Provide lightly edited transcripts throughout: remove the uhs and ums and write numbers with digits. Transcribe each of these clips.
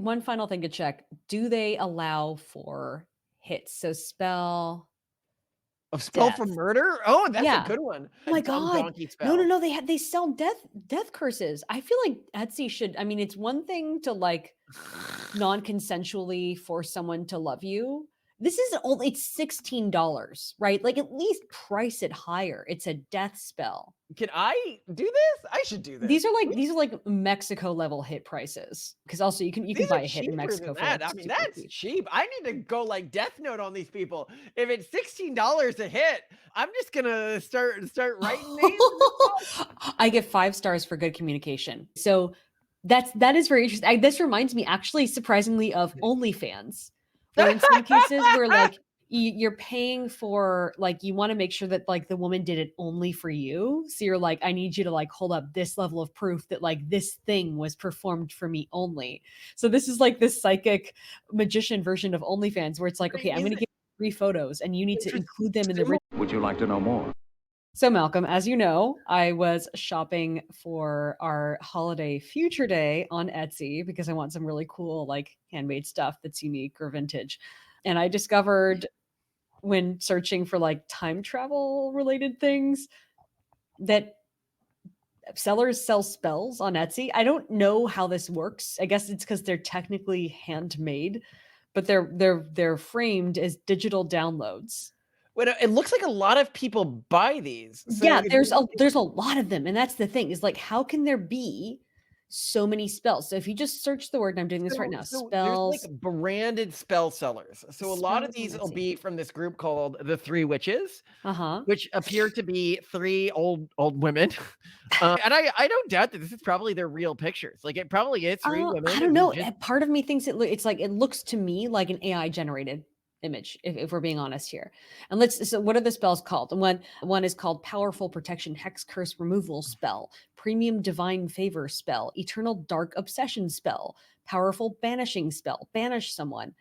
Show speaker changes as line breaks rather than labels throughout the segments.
one final thing to check. Do they allow for hits? So spell
A spell for
death.
murder? Oh, that's a
Yeah.
good one.
Oh my
Dumb
god.
donkey
No, no,
spell.
no, they sell death curses. I feel like Etsy should I mean, it's one thing to, like, non-consensually force someone to love you. This is only it's $16, right? Like, at least price it higher. It's a death spell.
Can I do this? I should do this.
These are like Mexico level hit prices. Because also you can
These
buy
are
a hit in
cheaper than
Mexico for, like,
that. I mean,
super
that's
cheap.
cheap. I need to go like Death Note on these people. If it's $16 a hit, I'm just gonna start writing names in this book.
I get 5 stars for good communication. So that is very interesting. This reminds me actually surprisingly of OnlyFans, where in some cases where like you're paying for like you want to make sure that like the woman did it only for you. So you're like, I need you to like hold up this level of proof that like this thing was performed for me only. So this is like this psychic magician version of OnlyFans where it's like, okay, I'm
Is
gonna
it
give you 3 photos and you need to include them in the
similar?
Would you like to know more?
so, Malcolm, as you know, I was shopping for our holiday future day on Etsy because I want some really cool, like handmade stuff that's unique or vintage. And I discovered when searching for like time travel related things that sellers sell spells on Etsy. I don't know how this works. I guess it's because they're technically handmade, but they're framed as digital downloads.
Well, it looks like a lot of people buy these. So
Yeah,
if
there's
you
a lot of them, and that's the thing is, like, how can there be so many spells? So if you just search the word, and I'm doing this right now,
so there's like
spells
branded spell sellers. So a lot of
spells on
these will
Etsy.
be from this group called the Three Witches,
Uh-huh.
which appear to be three old women. And I don't doubt that this is probably their real pictures. Like it probably is three
I
women
don't
who
know,
just
part of me thinks it's like it looks to me like an AI generated image, if we're being honest here. And let's so what are the spells called? And one is called Powerful Protection Hex Curse Removal Spell, Premium Divine Favor Spell, Eternal Dark Obsession Spell, Powerful Banishing Spell, banish someone.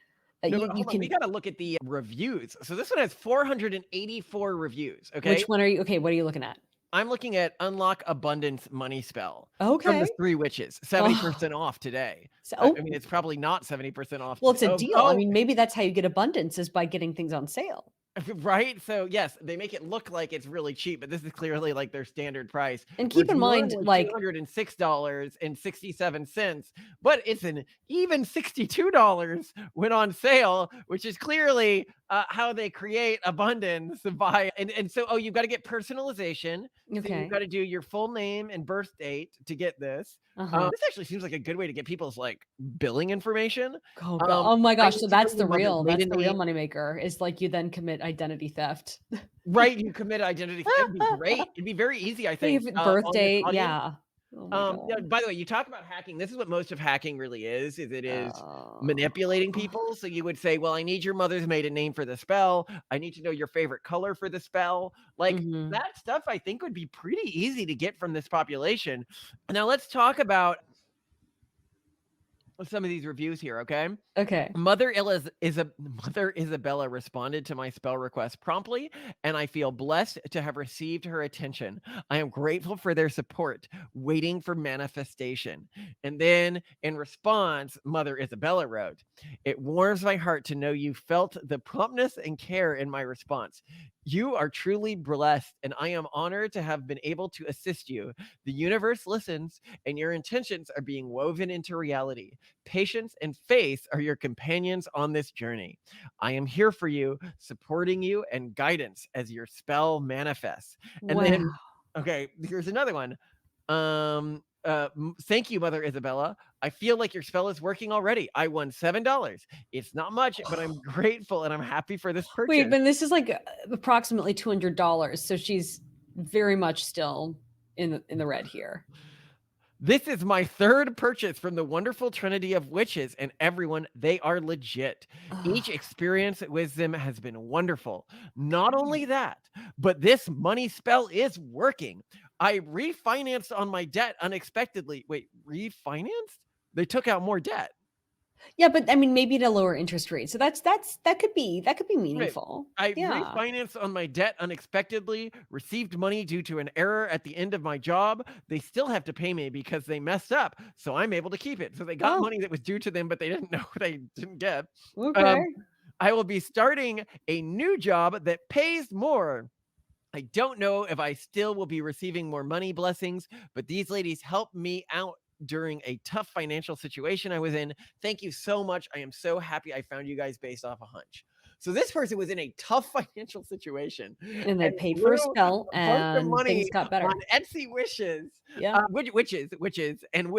no,
You
but
you
hold on, we
can
gotta look at the reviews. So this one has 484 reviews. Okay.
which one are you okay, what are you looking at?
I'm looking at Unlock Abundance Money Spell from the
Okay.
Three Witches,
Oh,
70% off today.
so
I mean,
oh,
it's probably not 70% off
well,
today.
it's a
Oh,
deal. I
oh,
mean, maybe that's how you get abundance is by getting things on sale.
right? So, yes, they make it look like it's really cheap, but this is clearly like their standard price.
And keep
Whereas
in
one
mind,
was
like
$206.67, but it's an even $62 when on sale, which is clearly how they create abundance by and so you've got to get personalization. So you've
okay.
got to do your full name and birth date to get this.
Uh-huh.
This actually seems like a good way to get people's like billing information.
Oh my
I
gosh,
need
so
to know your mother's
that's
maiden
the real
name.
moneymaker is like you then commit identity theft.
Right, you commit identity theft. It'd be great. It'd be very easy, I
Hey,
think,
if birth
on this
date,
audience.
yeah. Oh my
Yeah,
god.
by the way, you talk about hacking. This is what most of hacking really is it is
Oh.
manipulating people. So you would say, "Well, I need your mother's maiden name for the spell. I need to know your favorite color for the spell." Like,
Mhm.
that stuff I think would be pretty easy to get from this population. Now let's talk about some of these reviews here, okay?
Okay.
Mother Isabella responded to my spell request promptly, and I feel blessed to have received her attention. I am grateful for their support, waiting for manifestation. And then in response, Mother Isabella wrote, "It warms my heart to know you felt the promptness and care in my response. You are truly blessed, and I am honored to have been able to assist you. The universe listens, and your intentions are being woven into reality. Patience and faith are your companions on this journey. I am here for you, supporting you and guidance as your spell manifests." And
Wow.
then, okay, here's another one. Thank you, Mother Isabella. I feel like your spell is working already. I won $7. It's not much, but I'm grateful and I'm happy for this
Wait,
purchase.
but this is like approximately $200, so she's very much still in the red here.
This is my third purchase from the wonderful trinity of witches, and everyone, they are legit. Each
Ugh,
experience with them has been wonderful. Not only that, but this money spell is working. I refinanced on my debt unexpectedly. Wait, refinanced? They took out more debt.
Yeah, but I mean, maybe at a lower interest rate. So that could be
Right.
meaningful.
I
Yeah.
refinanced on my debt unexpectedly, received money due to an error at the end of my job. They still have to pay me because they messed up, so I'm able to keep it. So they got
Oh,
money that was due to them, but they didn't know they didn't get. Um,
okay.
I will be starting a new job that pays more. I don't know if I still will be receiving more money blessings, but these ladies helped me out during a tough financial situation I was in. Thank you so much. I am so happy I found you guys based off a hunch. So this person was in a tough financial situation
And they
and
paid for
blew
a spell
a bunch of
and things
money
got
on
better.
Etsy wishes,
Yeah.
witches, and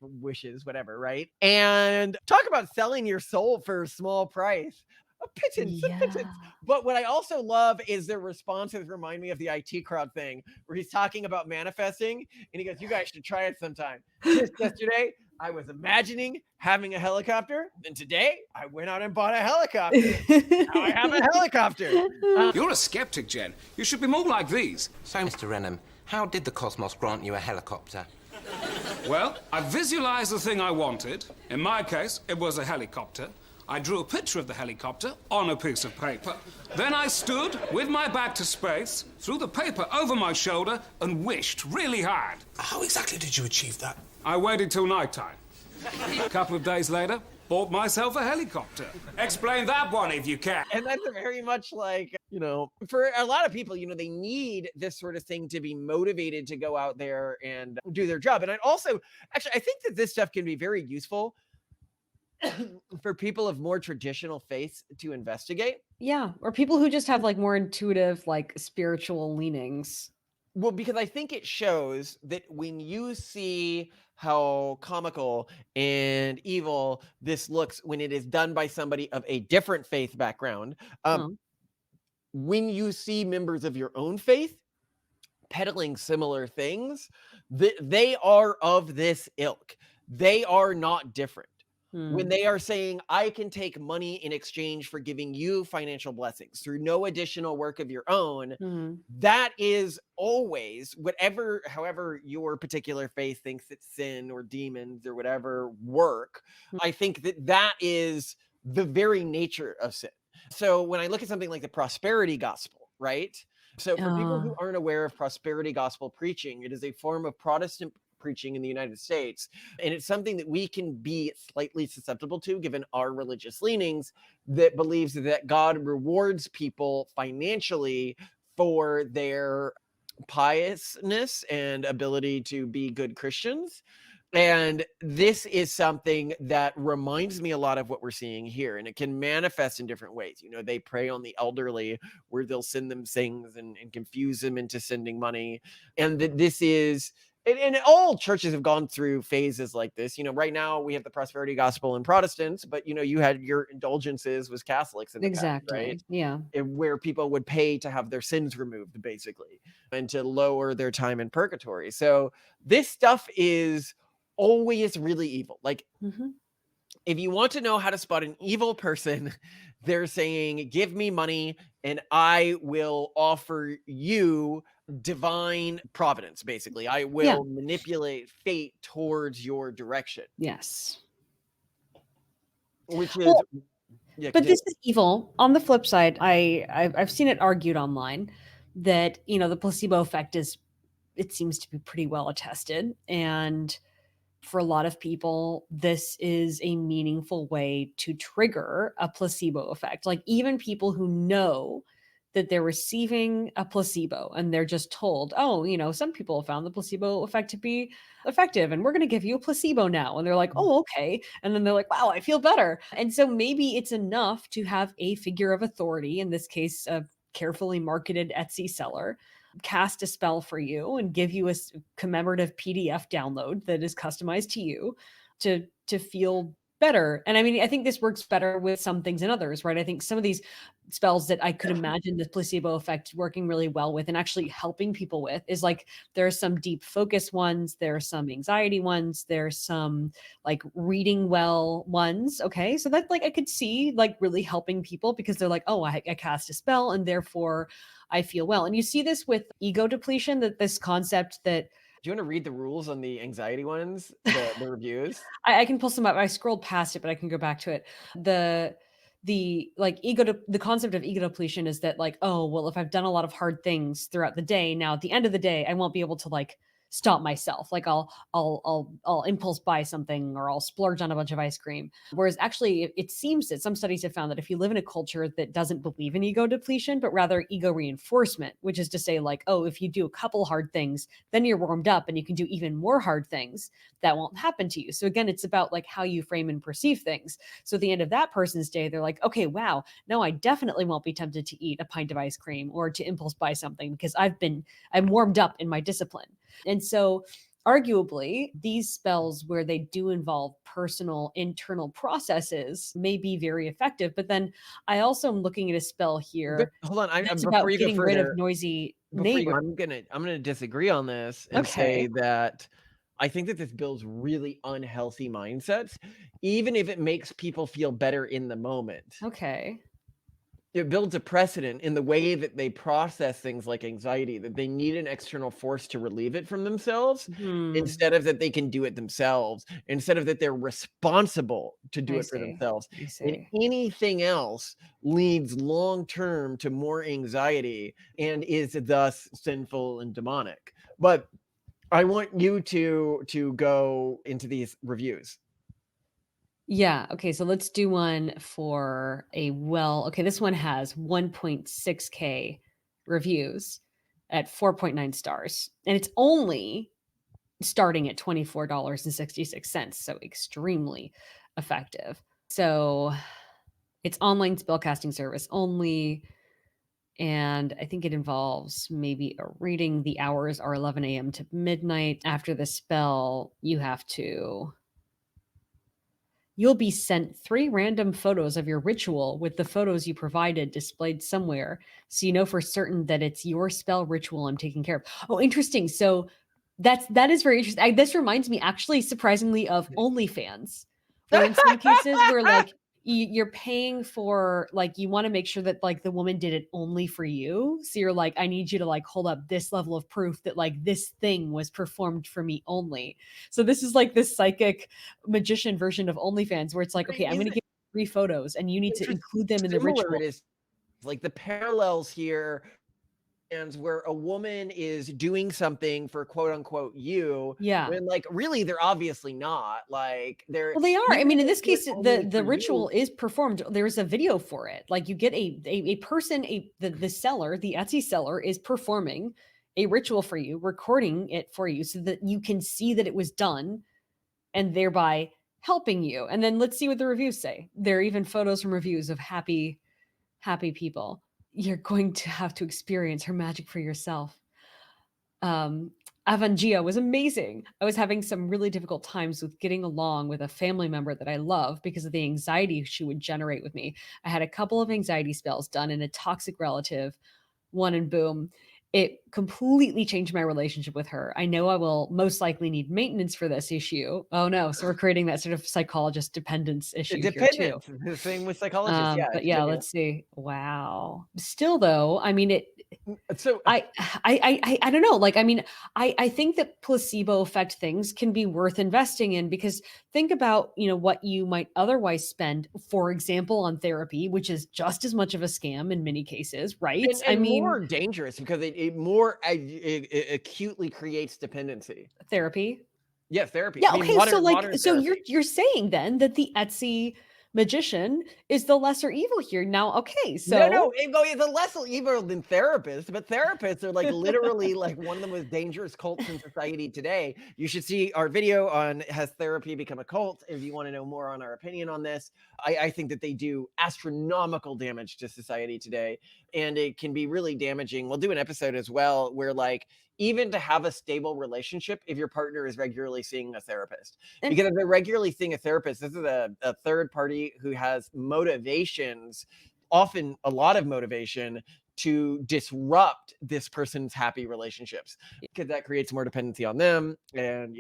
wishes, whatever, right? And talk about selling your soul for a small price. A pittance, a
Yeah.
pittance. But what I also love is their responses remind me of the IT crowd thing where he's talking about manifesting and he goes, "You guys should try it sometime." Just yesterday, I was imagining having a helicopter. And today, I went out and bought a helicopter. Now I have a helicopter.
You're a skeptic, Jen. You should be more like these.
So, Mr. Renham, how did the cosmos grant you a helicopter?
Well, I visualized the thing I wanted. In my case, it was a helicopter. I drew a picture of the helicopter on a piece of paper. Then I stood with my back to space, threw the paper over my shoulder, and wished really hard.
How exactly did you achieve that?
I waited till nighttime. A couple of days later, bought myself a helicopter. Explain that one if you can.
And that's very much like, for a lot of people, they need this sort of thing to be motivated to go out there and do their job. And I think that this stuff can be very useful for people of more traditional faiths to investigate.
Yeah, or people who just have, like, more intuitive, like, spiritual leanings.
Well, because I think it shows that when you see how comical and evil this looks when it is done by somebody of a different faith background,
Huh.
when you see members of your own faith peddling similar things, they are of this ilk. They are not different. When
Hmm.
they are saying, I can take money in exchange for giving you financial blessings through no additional work of your own,
Mhm.
that is always however your particular faith thinks it's sin or demons or whatever work.
Mm.
I think that is the very nature of sin. So when I look at something like the prosperity gospel, right? So for people who
Uh,
aren't aware of prosperity gospel preaching, it is a form of Protestant preaching in the United States. And it's something that we can be slightly susceptible to given our religious leanings, that believes that God rewards people financially for their piousness and ability to be good Christians. And this is something that reminds me a lot of what we're seeing here, and it can manifest in different ways. They prey on the elderly where they'll send them things and confuse them into sending money. And that this is, and all churches have gone through phases like this. Right now we have the prosperity gospel in Protestants, but you had your indulgences with Catholics in the past, right?
exactly. Yeah.
Where people would pay to have their sins removed, basically, and to lower their time in purgatory. So this stuff is always really evil. Like,
Mhm.
if you want to know how to spot an evil person, they're saying, give me money and I will offer you divine providence, basically. I
Yeah.
will manipulate fate towards your direction,
Yes.
which is,
Well,
yeah,
but
continue.
this is evil. On the flip side, I've seen it argued online that, the placebo effect is it seems to be pretty well attested, and for a lot of people, this is a meaningful way to trigger a placebo effect. Like, even people who know that they're receiving a placebo and they're just told, oh, some people have found the placebo effect to be effective and we're going to give you a placebo now. And they're like, oh, okay. And then they're like, wow, I feel better. And so maybe it's enough to have a figure of authority, in this case, a carefully marketed Etsy seller, cast a spell for you and give you a commemorative PDF download that is customized to you to feel better. And I mean, I think this works better with some things than others, right? I think some of these spells that I could imagine the placebo effect working really well with and actually helping people with is like there are some deep focus ones, there are some anxiety ones, there's some like reading well ones. Okay. So that like I could see like really helping people because they're like, oh, I cast a spell and therefore I feel well. And you see this with ego depletion, that this concept that
Do you want to read the rules on the anxiety ones, the reviews?
I can pull some up. I scrolled past it, but I can go back to it. The like the concept of ego depletion is that like, oh, well, if I've done a lot of hard things throughout the day, now at the end of the day, I won't be able to like stop myself. Like I'll impulse buy something or I'll splurge on a bunch of ice cream. Whereas actually it seems that some studies have found that if you live in a culture that doesn't believe in ego depletion, but rather ego reinforcement, which is to say like, oh, if you do a couple hard things, then you're warmed up and you can do even more hard things that won't happen to you. So again, it's about like how you frame and perceive things. So at the end of that person's day, they're like, okay, wow, no, I definitely won't be tempted to eat a pint of ice cream or to impulse buy something because I'm warmed up in my discipline. And so arguably these spells where they do involve personal internal processes may be very effective. But then I also am looking at a spell
But
here
hold on,
that's
before
about
you go
getting rid of
further,
noisy
before you
neighbors.
go, I'm gonna disagree on this and say
Okay.
that I think that this builds really unhealthy mindsets, even if it makes people feel better in the moment.
Okay.
It builds a precedent in the way that they process things like anxiety, that they need an external force to relieve it from themselves
Hmm.
instead of that they can do it themselves, instead of that they're responsible to do
I
it for
see.
themselves.
I
And
see.
anything else leads long term to more anxiety and is thus sinful and demonic. But I want you to go into these reviews.
Yeah. Okay. So let's do one for okay. This one has 1.6K reviews at 4.9 stars. And it's only starting at $24.66. So extremely effective. So it's online spellcasting service only. And I think it involves maybe a reading. The hours are 11 a.m. to midnight. After the spell, you'll be sent 3 random photos of your ritual with the photos you provided displayed somewhere, so you know for certain that it's your spell ritual I'm taking care of. Oh, interesting. So that is very interesting. This reminds me actually surprisingly of OnlyFans, where in some cases where like you're paying for like you want to make sure that like the woman did it only for you. So you're like, I need you to like hold up this level of proof that like this thing was performed for me only. So this is like this psychic magician version of OnlyFans where it's like, okay, I'm
Is
going to
it
give you 3 photos and you need to
interesting
include them in the
similar
ritual.
it is like the parallels here and where a woman is doing something for quote unquote you
Yeah.
when like really they're obviously not like they're
Well, they are. I
even
mean,
if
in
they
this
do it
case,
only
the
for you.
ritual is performed. There's a video for it. Like you get a person, the seller, the Etsy seller is performing a ritual for you, recording it for you so that you can see that it was done and thereby helping you. And then let's see what the reviews say. There are even photos from reviews of happy people. You're going to have to experience her magic for yourself. um, Avangia was amazing. I was having some really difficult times with getting along with a family member that I love because of the anxiety she would generate with me. I had a couple of anxiety spells done in a toxic relative, one and boom. It completely changed my relationship with her. I know I will most likely need maintenance for this issue. Oh no. So we're creating that sort of psychologist dependence issue here too.
Dependence, the same with psychologists, yeah,
But yeah,
continue.
let's see. Wow. Still though, I mean,
So
I don't know. Like, I mean, I think that placebo effect things can be worth investing in because think about, what you might otherwise spend, for example, on therapy, which is just as much of a scam in many cases, right? I
and
mean,
more dangerous because it more it acutely creates dependency.
therapy.
Yes, therapy. I
Yeah,
mean,
okay, so, like
modern
so you're
therapy.
you're saying then that the Etsy magician is the lesser evil here. Now, okay,
No,
so
no, it's a less evil than therapists, but therapists are like literally like one of the most dangerous cults in society today. You should see our video on has therapy become a cult if you want to know more on our opinion on this. I think that they do astronomical damage to society today, and it can be really damaging. We'll do an episode as well where like even to have a stable relationship if your partner is regularly seeing a therapist.
and
Because if they're regularly seeing a therapist, this is a third party who has motivations, often a lot of motivation to disrupt this person's happy relationships because that creates more dependency on them and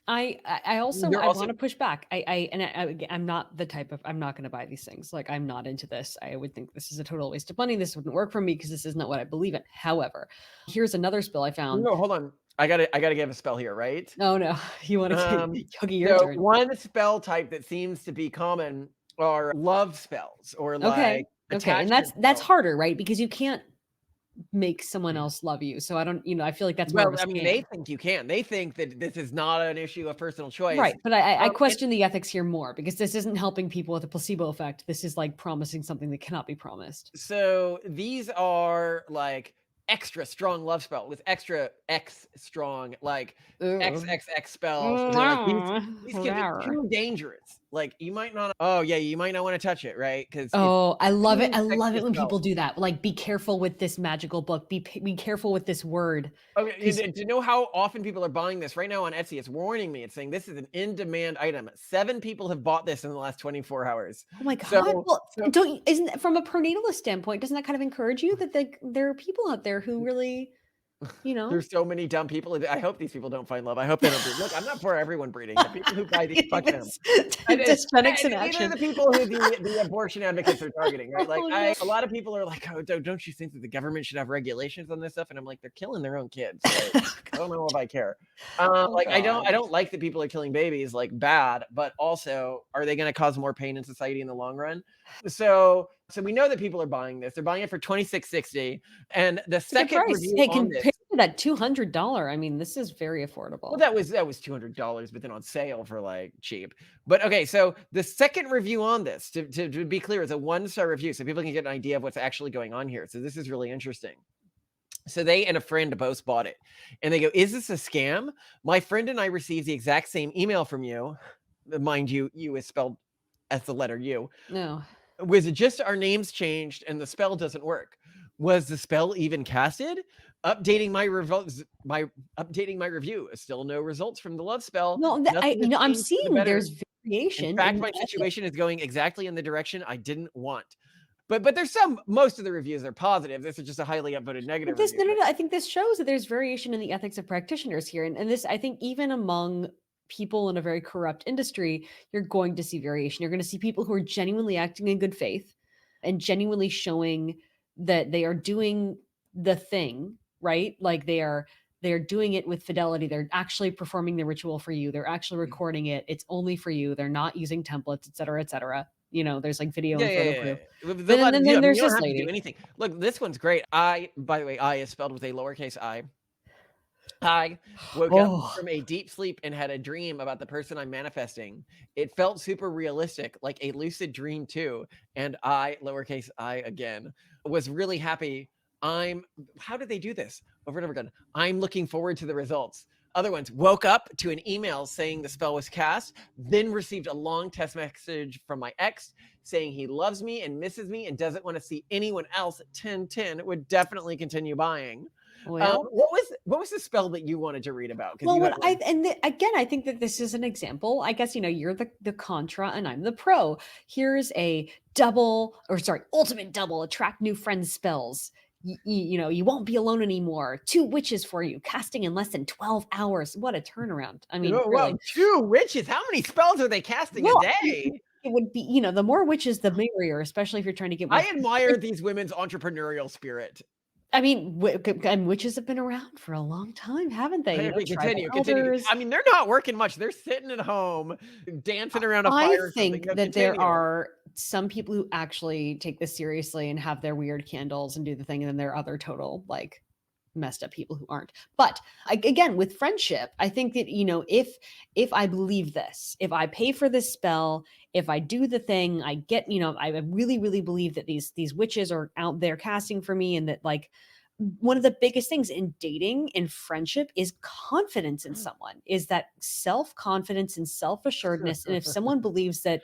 I also
they're
I
also
wanna push back. I'm not the type of I'm not gonna buy these things. Like, I'm not into this. I would think this is a total waste of money. This wouldn't work for me because this is not what I believe in. However, here's another spill I found.
no, hold on. I gotta give a spell here, right?
Oh, no. You wanna get
Um,
Yogi, your
so
turn.
one spell type that seems to be common are love spells or
Okay.
like
Okay, and
attachment
that's
spells.
harder, right? Because you can't make someone else love you, so I don't I feel like that's more of
Well,
a
I mean, they
scam.
think you can. They think that this is not an issue of personal choice.
Right, but I
And
question the ethics here more because this isn't helping people with a placebo effect. This is, like, promising something that cannot be promised.
so these are like extra strong love spell with extra X strong, like
Ugh.
XXX spells. They're like these can be
Rawr.
too dangerous. Like you might not. Oh yeah, you might not want to touch it, right? Because it's
Oh, I love it.
too
I love
sexy a
it when
spell.
people do that. Like, be careful with this magical book. Be careful with this word.
Okay,
Because
do you know how often people are buying this right now on Etsy? It's warning me. It's saying this is an in-demand item. 7 people have bought this in the last 24 hours.
oh my god.
So,
Well,
so
don't you isn't that from a perinatalist standpoint, doesn't that kind of encourage you that, like, there are people out there who really, you know
there's so many dumb people. I hope these people don't find love. I hope they don't breed. Look, I'm not for everyone breeding. The people who buy these, fuck them.
This
And
Dysphenics in
these are
action.
the people who the abortion advocates are targeting, right? Like,
Oh, no.
a lot of people are like, "Oh, don't you think that the government should have regulations on this stuff?" And I'm like, "They're killing their own kids." Like, I don't know if I care.
Oh
Like,
god.
I don't like that people are killing babies, like, bad, but also, are they gonna cause more pain in society in the long run? So we know that people are buying this. They're buying it for 26.60, and the
It's a good
second
price.
review
Hey,
on
compared
this
to that $200, I mean, this is very
well,
affordable.
that was $200, but then on sale for, like, cheap. But, okay, so the second review on this, to be clear, is a one-star review, so people can get an idea of what's actually going on here, so this is really interesting. So they and a friend both bought it, and they go, "Is this a scam? My friend and I received the exact same email from you." Mind you, "you" is spelled as the letter U.
No.
"Was it just our names changed and the spell doesn't work? Was the spell even casted? Updating my revo my updating my review. Still no results from the love spell.
No, that
Nothing has
I'm
changed for the
seeing
better.
there's
In
variation
fact,
in
my
the ethics.
situation is going exactly in the direction I didn't want." But there's most of the reviews are positive. This is just a highly upvoted
But
negative
this
review,
no, no,
but
no, I think this shows that there's variation in the ethics of practitioners here, and this I think even among people in a very corrupt industry, you're going to see variation. You're gonna see people who are genuinely acting in good faith and genuinely showing that they are doing the thing, right? Like, they are doing it with fidelity. They're actually performing the ritual for you. They're actually recording it. It's only for you. They're not using templates, et cetera, et cetera. There's, like, video
yeah,
and
yeah,
photo
yeah,
proof.
yeah. There's a
But then
lot to
then
do.
then
I mean,
there's
you don't
this
have to do
lady.
anything. Look, this one's great. By the way, I is spelled with a lowercase I. I woke up
Oh.
from a deep sleep and had a dream about the person I'm manifesting. It felt super realistic, like a lucid dream too. And I, lowercase I again, was really happy. How did they do this? Over and over again. I'm looking forward to the results. Other ones woke up to an email saying the spell was cast, then received a long text message from my ex saying he loves me and misses me and doesn't want to see anyone else. 1010 would definitely continue buying.
Well
What was the spell that you wanted to read about? Because
Well,
you had
what I
one.
and again, I think that this is an example. I guess, you're the contra and I'm the pro. Here's a double, or sorry, ultimate double, attract new friends spells. You won't be alone anymore. 2 witches for you, casting in less than 12 hours. What a turnaround. I mean,
Oh,
really.
wow, 2 witches. How many spells are they casting a
Well, I mean,
day?
it would be, the more witches, the merrier, especially if you're trying to get more
I admire these women's entrepreneurial spirit.
I mean, and witches have been around for a long time, haven't they?
Okay,
Tribal
continue.
elders.
I mean, they're not working much. They're sitting at home, dancing around a
I
fire or something.
think
No,
that there
continue.
are some people who actually take this seriously and have their weird candles and do the thing, and then there are other total, like, messed up people who aren't. But again, with friendship, I think that, if I believe this, if I pay for this spell, if I do the thing, I get, I really, really believe that these witches are out there casting for me, and that, like, one of the biggest things in dating and friendship is confidence in someone, is that self-confidence and self-assuredness. And if someone believes that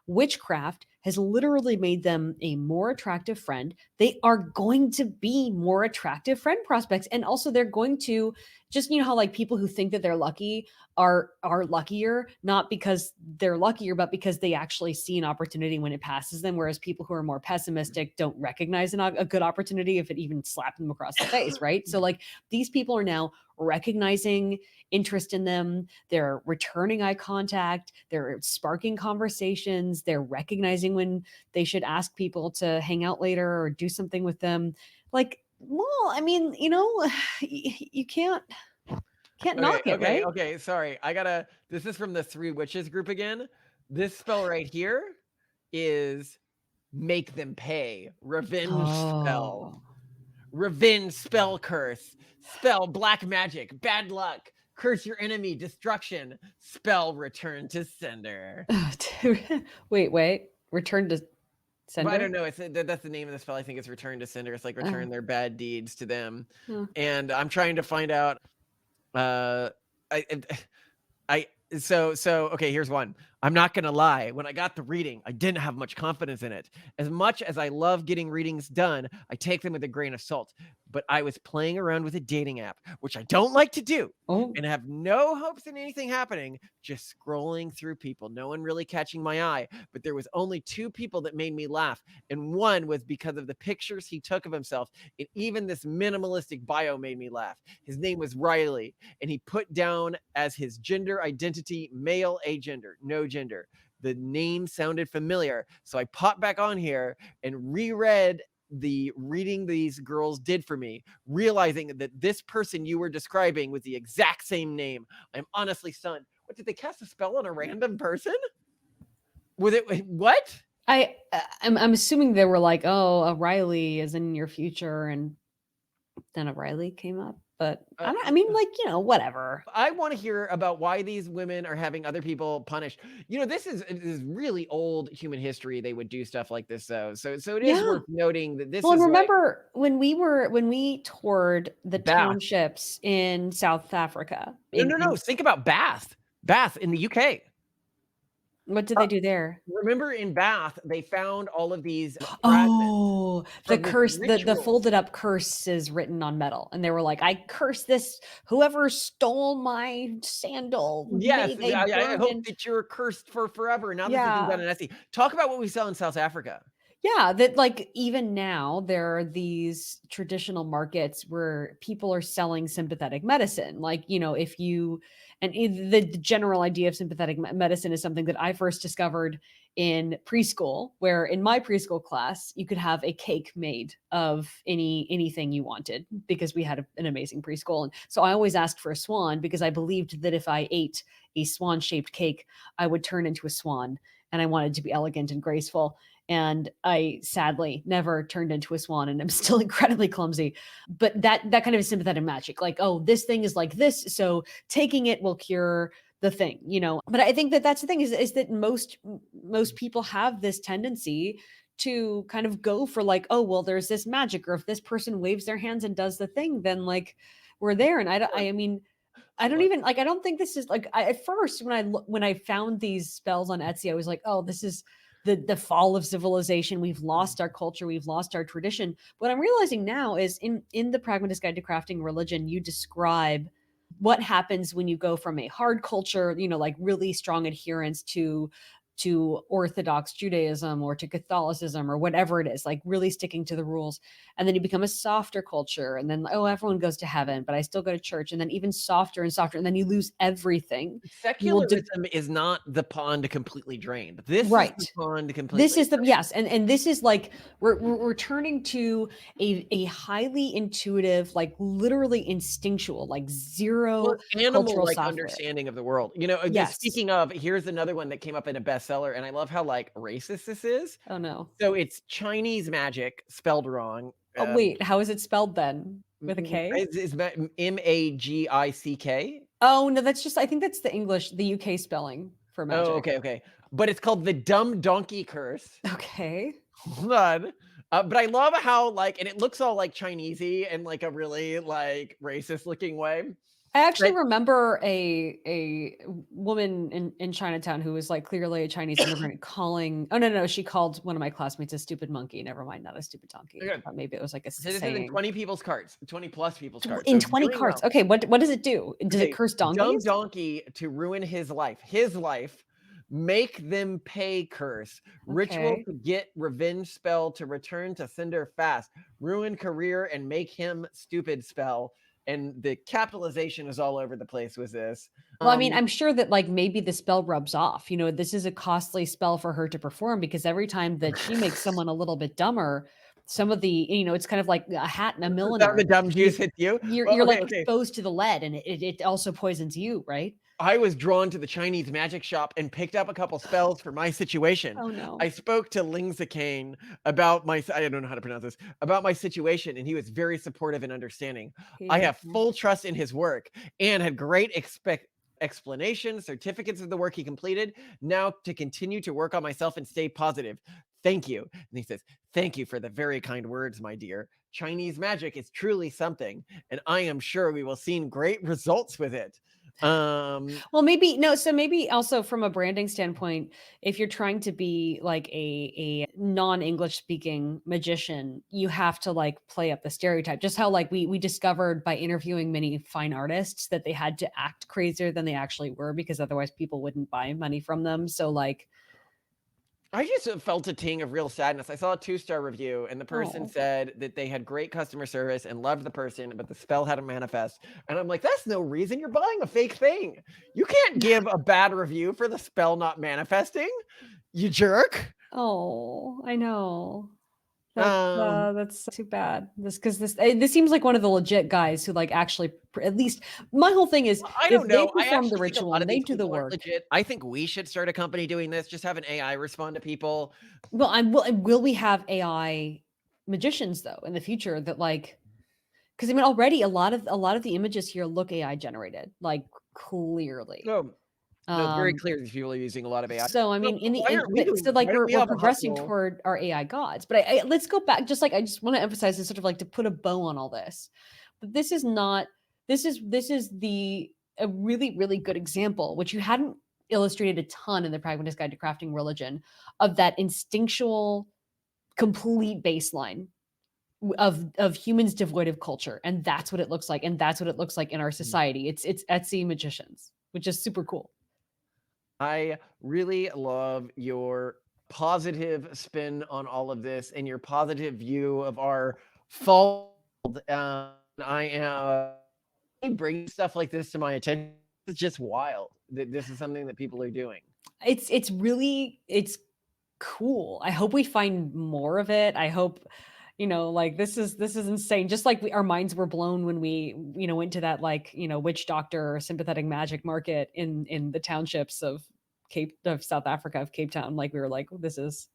witchcraft has literally made them a more attractive friend, they are going to be more attractive friend prospects. And also, they're going to just, how, like, people who think that they're lucky are luckier, not because they're luckier, but because they actually see an opportunity when it passes them. Whereas people who are more pessimistic don't recognize a good opportunity if it even slapped them across the face, right? So, like, these people are now recognizing interest in them. They're returning eye contact. They're sparking conversations. They're recognizing when they should ask people to hang out later or do something with them. Like, well, I mean, you can't Can't
Okay,
knock it,
okay,
right?
okay. Sorry. This is from the Three Witches group again. This spell right here is make them pay. Revenge spell.
Oh.
Revenge spell curse. Spell black magic. Bad luck. Curse your enemy. Destruction. Spell return to sender.
Wait. Return to
But I
sender?
don't know. That's the name of the spell. I think it's return to sender. It's like return
Oh.
their bad deeds to them.
Huh.
And I'm trying to find out. Uh, I I so okay, here's one. I'm not gonna lie. When I got the reading, I didn't have much confidence in it. As much as I love getting readings done, I take them with a grain of salt. But I was playing around with a dating app, which I don't like to do,
Oh.
and have no hopes in anything happening, just scrolling through people, no one really catching my eye. But there was only two people that made me laugh, and one was because of the pictures he took of himself, and even this minimalistic bio made me laugh. His name was Riley, and he put down as his gender identity male, agender, no gender. The name sounded familiar, so I popped back on here and reread the reading these girls did for me, realizing that this person you were describing was the exact same name. I'm honestly stunned. What, did they cast a spell on a random person? Was it what?
I'm assuming they were like, oh, a Riley is in your future, and then a Riley came up. But I mean, like, whatever.
I want to hear about why these women are having other people punished. This is really old human history. They would do stuff like this, though. So it is
Yeah.
worth noting that this
Well, and
is like
remember when we toured the
Bath.
townships in South Africa?
No. Think about Bath. Bath in the UK.
What did they do there?
Remember in Bath, they found all of these fragments
Oh, the
from this
curse, the
ritual.
folded up curses written on metal. And they were like, I curse this, whoever stole my sandal.
Yes,
May they
I
burn
hope
in.
that you're cursed for forever. Now this is being
Yeah.
done in Etsy. Talk about what we saw in South Africa.
Yeah, that like even now there are these traditional markets where people are selling sympathetic medicine. Like, if you the general idea of sympathetic medicine is something that I first discovered in preschool, where in my preschool class you could have a cake made of anything you wanted because we had an amazing preschool. And so I always asked for a swan because I believed that if I ate a swan-shaped cake, I would turn into a swan, and I wanted to be elegant and graceful. And I sadly never turned into a swan, and I'm still incredibly clumsy. But that kind of is sympathetic magic. Like, oh, this thing is like this, so taking it will cure the thing, But I think that that's the thing is that most people have this tendency to kind of go for like, oh, well, there's this magic, or if this person waves their hands and does the thing, then like we're there. And I mean, I don't even like. I don't think this is like. At first, when I found these spells on Etsy, I was like, "Oh, this is the fall of civilization. We've lost our culture. We've lost our tradition." What I'm realizing now is in the Pragmatist Guide to Crafting Religion, you describe what happens when you go from a hard culture, like really strong adherence to Orthodox Judaism or to Catholicism or whatever it is, like really sticking to the rules. And then you become a softer culture. And then, oh, everyone goes to heaven, but I still go to church. And then even softer and softer. And then you lose everything.
Secularism is not the pond completely drained. This
Right.
is the pond completely
This is yes. And this is like, we're returning to a highly intuitive, like literally instinctual, like zero
animal
cultural
like
software.
understanding of the world.
Yes.
Speaking of, here's another one that came up in a bestseller, and I love how like racist this is.
Oh no.
So it's Chinese magic spelled wrong.
Oh wait, how is it spelled then? With a K?
It's Magick.
Oh no, I think that's the English, the UK spelling for magic.
Oh, okay. But it's called the dumb donkey curse.
Okay.
Hold on. But I love how and it looks all like Chinesey and like a really like racist looking way.
I actually remember a woman in Chinatown who was like clearly a Chinese immigrant calling. Oh no, she called one of my classmates a stupid monkey. Never mind, not a stupid donkey. Maybe it was like a
So this is
saying.
in 20 people's carts, 20 plus people's carts.
In
So
20
doing
carts.
well.
Okay, what does it do? Does it curse donkeys?
Dumb donkey to ruin his life. Make them pay curse. Ritual to get revenge spell to return to sender fast. Ruin career and make him stupid spell. And the capitalization is all over the place with this.
Well, I mean, I'm sure that like maybe the spell rubs off. This is a costly spell for her to perform because every time that she makes someone a little bit dumber, some of the, it's kind of like a hat and a
Some
milliner.
of the dumb juice hits you. Well,
You're
okay,
like
okay.
exposed to the lead, and it also poisons you, right?
I was drawn to the Chinese magic shop and picked up a couple spells for my situation.
Oh no.
I spoke to Ling Zicane about I don't know how to pronounce this, about my situation, and he was very supportive and understanding. I have full trust in his work and had great explanations, certificates of the work he completed. Now to continue to work on myself and stay positive. Thank you. And he says, thank you for the very kind words, my dear. Chinese magic is truly something, and I am sure we will see great results with it.
Well, maybe also from a branding standpoint, if you're trying to be like a non-English speaking magician, you have to like play up the stereotype. Just how like we discovered by interviewing many fine artists that they had to act crazier than they actually were, because otherwise people wouldn't buy money from them. So like,
I just felt a ting of real sadness. I saw a 2-star review, and the person
oh,
said that they had great customer service and loved the person, but the spell hadn't manifest. And I'm like, that's no reason. You're buying a fake thing. You can't give a bad review for the spell not manifesting, you jerk.
oh, I know.
Um,
That's too bad. This seems like one of the legit guys who like actually at least my whole thing is
I
if
don't
they
know. I
perform the
actually think a
ritual
lot
and
of
they
these
do the
people aren't
work.
legit. I think we should start a company doing this. Just have an AI respond to people.
Well, will we have AI magicians though in the future that like, because I mean already a lot of the images here look AI generated, like clearly.
No, no, it's very
Um,
clear these people are using a lot of AI.
so I
No,
mean in the
why
in
aren't we
but
doing
so
this?
like
Why don't we
we're
have a
progressing
hustle?
toward our AI gods. But let's go back, just like I just want to emphasize this, sort of like to put a bow on all this. But this is not this is the a really, really good example, which you hadn't illustrated a ton in the Pragmatist Guide to Crafting Religion, of that instinctual complete baseline of humans devoid of culture, and that's what it looks like, and that's what it looks like in our society. It's Etsy magicians, which is super cool.
I really love your positive spin on all of this and your positive view of our fault. I am bringing stuff like this to my attention. It's just wild that this is something that people are doing.
It's cool. I hope we find more of it. I hope, like this is insane. Just like our minds were blown when we, went to that like, witch doctor sympathetic magic market in the townships of South Africa, of Cape Town. Like we were like, this is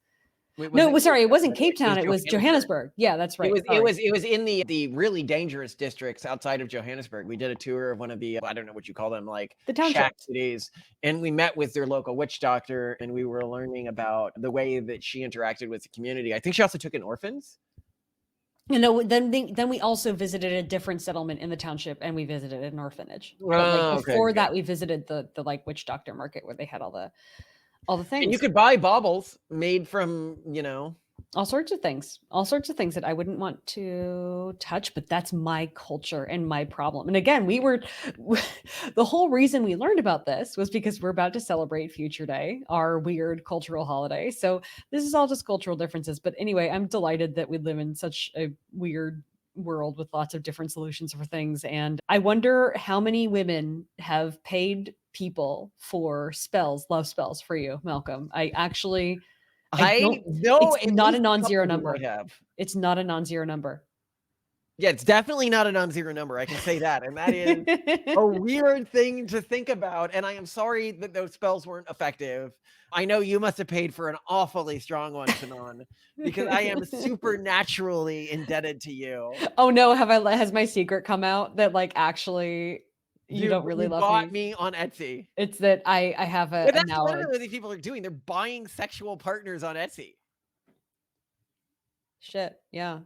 Wait, was
no,
it Cape
sorry, it
Town?
wasn't Cape
It was
Town. It was
Johannesburg.
Johannesburg. Yeah, that's right.
It was in the really dangerous districts outside of Johannesburg. We did a tour of one of the I don't know what you call them, like
The
shack
townships.
cities, and we met with their local witch doctor, and we were learning about the way that she interacted with the community. I think she also took in orphans.
Then we also visited a different settlement in the township, and we visited an orphanage. But like
Oh, okay,
before
good.
that, we visited the like witch doctor market where they had all the
And you
things.
could buy baubles made from,
All sorts of things that I wouldn't want to touch, but that's my culture and my problem. And again, the whole reason we learned about this was because we're about to celebrate Future Day, our weird cultural holiday. So this is all just cultural differences. But anyway, I'm delighted that we live in such a weird world with lots of different solutions for things. And I wonder how many women have paid people for love spells for you, Malcolm. I
I
don't
know
it's
at
not a
least a
non-zero
couple who might
number.
have.
It's not a non-zero number.
Yeah, it's definitely not a non-zero number. I can say that. And that is a weird thing to think about. And I am sorry that those spells weren't effective. I know you must have paid for an awfully strong one, Shannon, because I am supernaturally indebted to you.
Oh no, has my secret come out that like actually you don't really
You
love
bought
me?
me on Etsy.
It's that I have
But
a
that's
now
literally what these people are doing. They're buying sexual partners on Etsy.
shit. Yeah.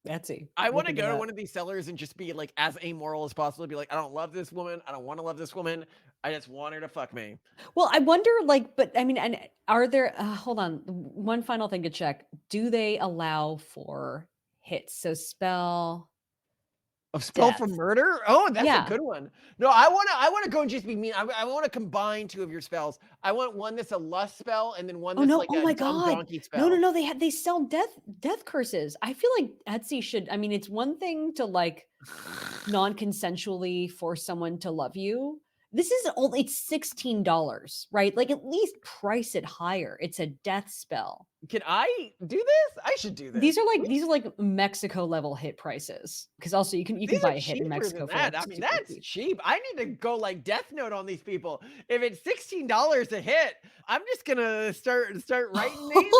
Etsy.
I
Look
want to
into
go to
that.
one of these sellers and just be like as amoral as possible. Be like, I don't love this woman. I don't want to love this woman. I just want her to fuck me.
Well, I wonder, like, but I mean, and are there, hold on, one final thing to check. Do they allow for hits? So spell
A spell
death.
for murder? Oh, that's a
Yeah.
good one. No, I wanna go and just be mean. I wanna combine 2 of your spells. I want one that's a lust spell and then one
Oh
that's
no!
like
Oh
a
my
dumb
God!
donkey
No, no,
spell.
no! They sell death curses. I feel like Etsy should. I mean, it's one thing to like non-consensually force someone to love you. This is only it's $16, right? Like, at least price it higher. It's a death spell.
Can I do this? I should do this.
These are like Mexico level hit prices. Because also you can
These
buy
are
a hit in
cheaper
Mexico
than
for like
that. I mean,
super
that's
cheap.
cheap. I need to go like Death Note on these people. If it's $16 a hit, I'm just gonna start writing names.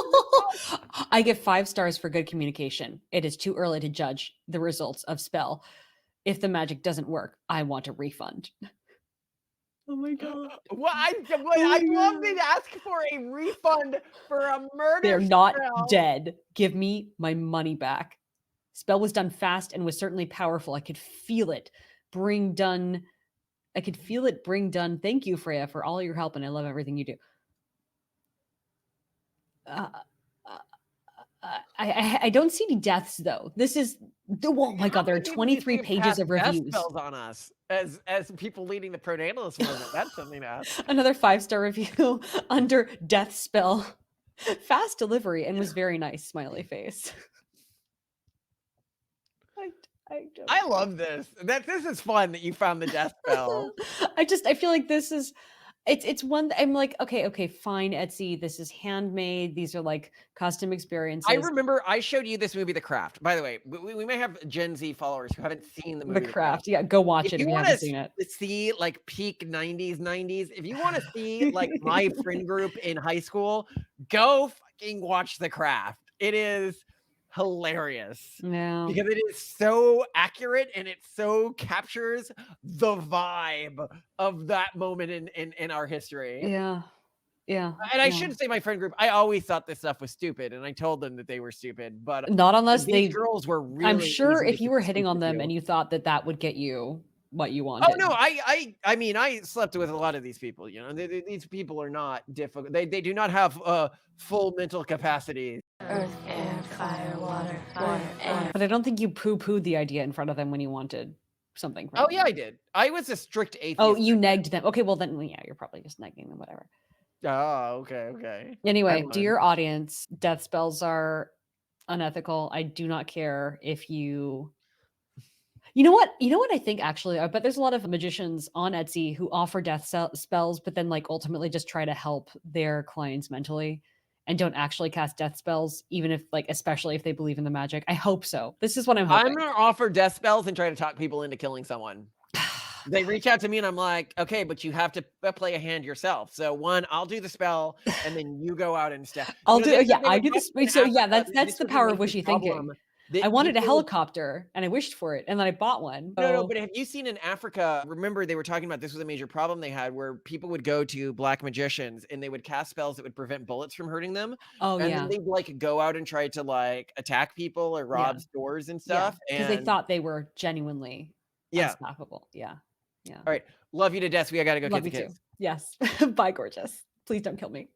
I give 5 stars for good communication. It is too early to judge the results of spell. If the magic doesn't work, I want a refund. Oh my god.
I'd love to ask for a refund for a murder
They're not
spell.
dead. Give me my money back. Spell was done fast and was certainly powerful. I could feel it bring done. I could feel it bring done. Thank you, Freya, for all your help, and I love everything you do. Uh, I don't see any deaths though. This is oh my god, there are 23 pages of
Death
reviews.
spells on us as people leading the pronatalist movement. That's something to ask.
Another 5-star review under death spell. Fast delivery and was very nice, smiley face.
I love this. This is fun that you found the death spell.
I feel like this is it's one I'm like, okay, fine, Etsy. This is handmade. These are like custom experiences.
I remember I showed you this movie, The Craft. By the way, we may have Gen Z followers who haven't seen the movie
The Craft. Yeah, go watch it if you haven't seen it.
See like peak 90s, if you want to see like my friend group in high school, go fucking watch The Craft. It is hilarious.
Yeah.
Because it is so accurate and it so captures the vibe of that moment in our history.
Yeah. Yeah.
And I shouldn't say my friend group. I always thought this stuff was stupid, and I told them that they were stupid. But
not unless
these girls were really.
I'm sure
easy
if
to
you were
speak
hitting on them
to.
and you thought that would get you what you wanted.
Oh no, I mean I slept with a lot of these people. You know, these people are not difficult. They do not have full mental capacity.
Earth, air, fire, water, air.
But I don't think you poo-pooed the idea in front of them when you wanted something from
Oh
them.
yeah, I did. I was a strict atheist.
Oh, you negged them. Okay, well then yeah, you're probably just negging them, whatever.
Oh, okay.
Anyway, dear audience, death spells are unethical. I do not care if you know what? You know what I think actually? I bet there's a lot of magicians on Etsy who offer death spells, but then like ultimately just try to help their clients mentally and don't actually cast death spells, even if like, especially if they believe in the magic. I hope so. This is what I'm hoping.
I'm gonna offer death spells and try to talk people into killing someone. They reach out to me and I'm like, okay, but you have to play a hand yourself. So one, I'll do the spell and then you go out and stuff.
I do this. So yeah, that's the power of wishy thinking. I wanted a helicopter and I wished for it and then I bought one.
No, but have you seen in Africa, remember they were talking about this was a major problem they had where people would go to black magicians and they would cast spells that would prevent bullets from hurting them.
Oh,
and
yeah.
then they'd like go out and try to like attack people or rob stores and stuff.
Because they thought they were genuinely unstoppable. Yeah.
All right. Love you to death. We gotta go
Love
get the
you
kids.
too. Yes. Bye, gorgeous. Please don't kill me.